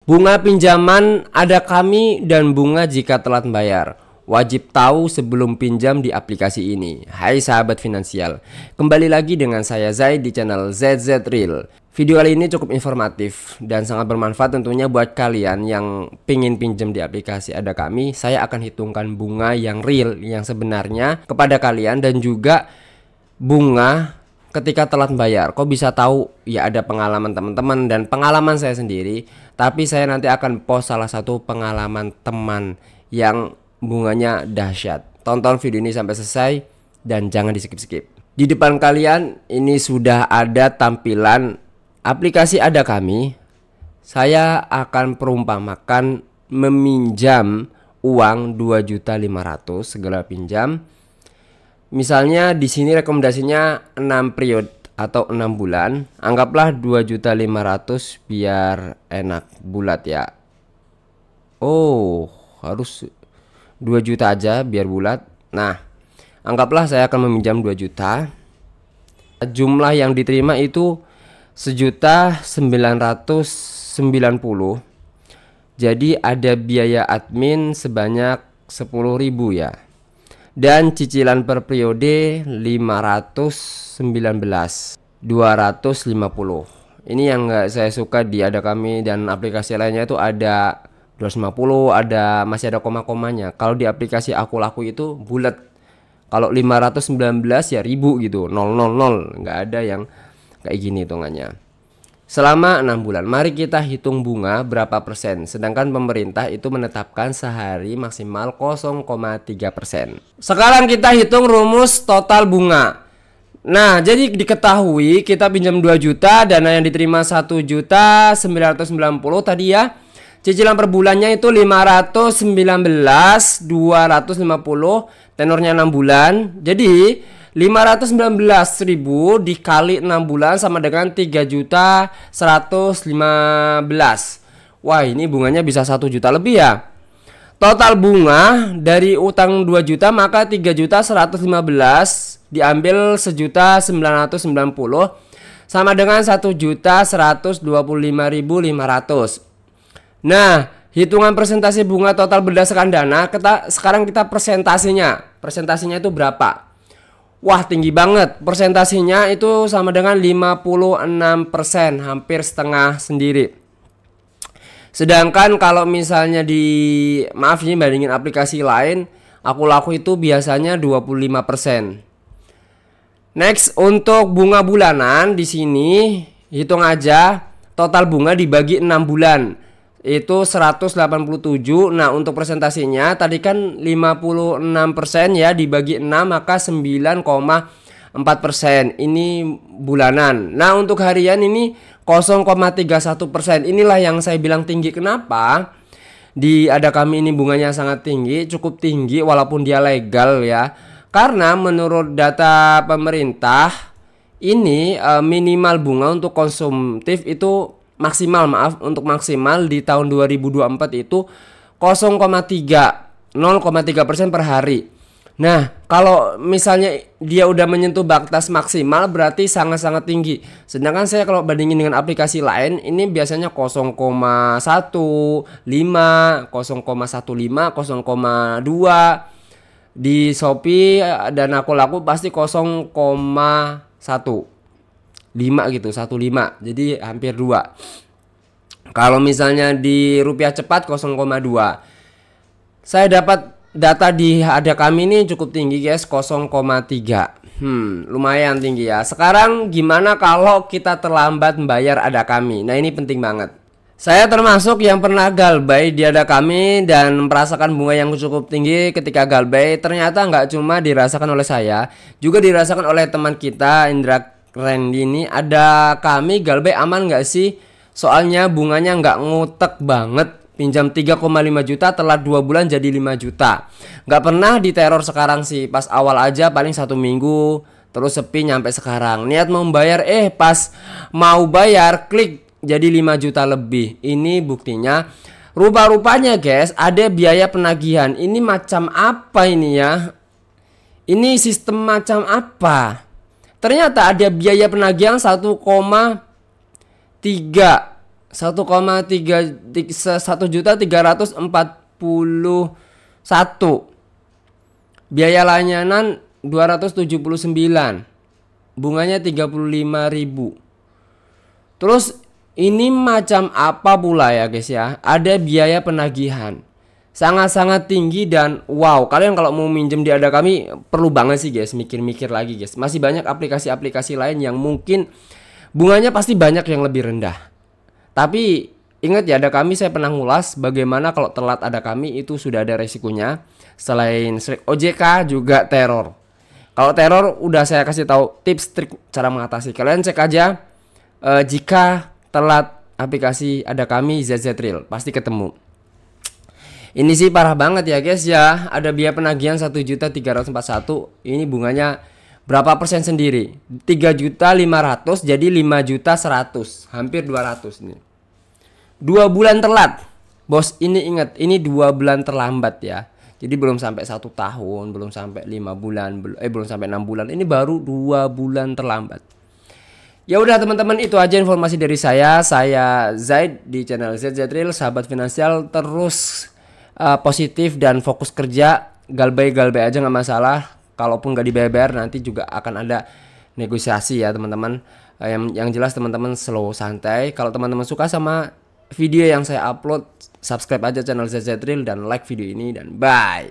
Bunga pinjaman ada kami dan bunga jika telat bayar. Wajib tahu sebelum pinjam di aplikasi ini. Hai sahabat finansial, kembali lagi dengan saya Zaid di channel ZZ Real. Video kali ini cukup informatif dan sangat bermanfaat tentunya buat kalian yang pingin pinjam di aplikasi ada kami. Saya akan hitungkan bunga yang real, yang sebenarnya kepada kalian, dan juga bunga ketika telat bayar. Kok bisa tahu? Ya ada pengalaman teman-teman dan pengalaman saya sendiri. Tapi saya nanti akan post salah satu pengalaman teman yang bunganya dahsyat. Tonton video ini sampai selesai dan jangan di skip-skip. Di depan kalian ini sudah ada tampilan aplikasi ada kami. Saya akan perumpamakan meminjam uang 2.500.000 segala pinjam. Misalnya di sini rekomendasinya 6 periode atau 6 bulan. Anggaplah 2.500.000 biar enak bulat ya. Oh, harus 2 juta aja biar bulat. Nah, anggaplah saya akan meminjam 2 juta. Jumlah yang diterima itu 1.990.000. Jadi ada biaya admin sebanyak 10.000 ya. Dan cicilan per periode 519.250. Ini yang saya suka di ada kami, dan aplikasi lainnya itu ada 250, ada masih ada koma-komanya. Kalau di aplikasi aku laku itu bulat. Kalau 519 ya 1000 gitu, 000, nggak ada yang kayak gini hitungannya. Selama 6 bulan, mari kita hitung bunga berapa persen. Sedangkan pemerintah itu menetapkan sehari maksimal 0,3%. Sekarang kita hitung rumus total bunga. Nah, jadi diketahui kita pinjam 2 juta, dana yang diterima 1.990.000 tadi ya. Cicilan per bulannya itu 519.250, tenornya 6 bulan. Jadi 519.000 dikali 6 bulan sama dengan 3.115. Wah, ini bunganya bisa 1 juta lebih ya. Total bunga dari utang 2 juta maka 3.115 diambil 1.990 sama dengan 1.125.500. Nah, hitungan presentasi bunga total berdasarkan dana. Sekarang kita presentasinya. Presentasinya itu berapa? Wah, tinggi banget. Persentasinya itu sama dengan 56%, hampir setengah sendiri. Sedangkan kalau misalnya maaf ini bandingin aplikasi lain, aku laku itu biasanya 25%. Next, untuk bunga bulanan di sini hitung aja total bunga dibagi 6 bulan. Itu 187. Nah, untuk presentasinya tadi kan 56% ya, dibagi 6 maka 9,4%. Ini bulanan. Nah, untuk harian ini 0,31%. Inilah yang saya bilang tinggi. Kenapa? Di ada kami ini bunganya sangat tinggi, cukup tinggi walaupun dia legal ya. Karena menurut data pemerintah ini minimal bunga untuk konsumtif itu maksimal di tahun 2024 itu 0,3% per hari. Nah, kalau misalnya dia udah menyentuh batas maksimal berarti sangat-sangat tinggi. Sedangkan saya kalau bandingin dengan aplikasi lain ini biasanya 0,15, 0,15, 0,2. Di Shopee dan aku laku pasti 0,15 gitu, 15. Jadi hampir 2. Kalau misalnya di rupiah cepat 0,2. Saya dapat data di ada kami ini cukup tinggi guys, 0,3. Lumayan tinggi ya. Sekarang gimana kalau kita terlambat membayar ada kami? Nah, ini penting banget. Saya termasuk yang pernah galbay di ada kami dan merasakan bunga yang cukup tinggi ketika galbay. Ternyata nggak cuma dirasakan oleh saya, juga dirasakan oleh teman kita Indra Randy ini. Ada kami galbay aman nggak sih? Soalnya bunganya nggak ngutek banget. Pinjam 3,5 juta telat 2 bulan jadi 5 juta. Nggak pernah diteror sekarang sih. Pas awal aja paling 1 minggu terus sepi nyampe sekarang. Niat mau bayar pas mau bayar klik jadi 5 juta lebih. Ini buktinya. Rupa-rupanya guys ada biaya penagihan. Ini macam apa ini ya? Ini sistem macam apa? Ternyata ada biaya penagihan 1,3 1,341. Biaya layanan 279. Bunganya 35.000. Terus ini macam apa pula ya guys ya? Ada biaya penagihan sangat-sangat tinggi dan wow, kalian kalau mau minjem di Ada Kami perlu banget sih guys, mikir-mikir lagi guys. Masih banyak aplikasi-aplikasi lain yang mungkin bunganya pasti banyak yang lebih rendah. Tapi ingat ya, Ada Kami saya pernah ngulas bagaimana kalau telat Ada Kami itu sudah ada resikonya. Selain OJK juga teror. Kalau teror udah saya kasih tahu tips trik cara mengatasi. Kalian cek aja jika telat aplikasi Ada Kami ZZ Real pasti ketemu. Ini sih parah banget ya guys ya. Ada biaya penagihan 1.341. Ini bunganya berapa persen sendiri? 3.500 jadi 5.100, hampir 200 nih. 2 bulan telat. Bos, ini ingat, ini 2 bulan terlambat ya. Jadi belum sampai 1 tahun, belum sampai 5 bulan, belum sampai 6 bulan. Ini baru 2 bulan terlambat. Ya udah teman-teman, itu aja informasi dari saya. Saya Zaid di channel ZZ Real, sahabat finansial. Terus positif dan fokus kerja. Galbay aja nggak masalah. Kalaupun nggak dibayar nanti juga akan ada negosiasi ya teman-teman. Yang jelas teman-teman slow santai. Kalau teman-teman suka sama video yang saya upload, subscribe aja channel ZZ Real dan like video ini, dan bye.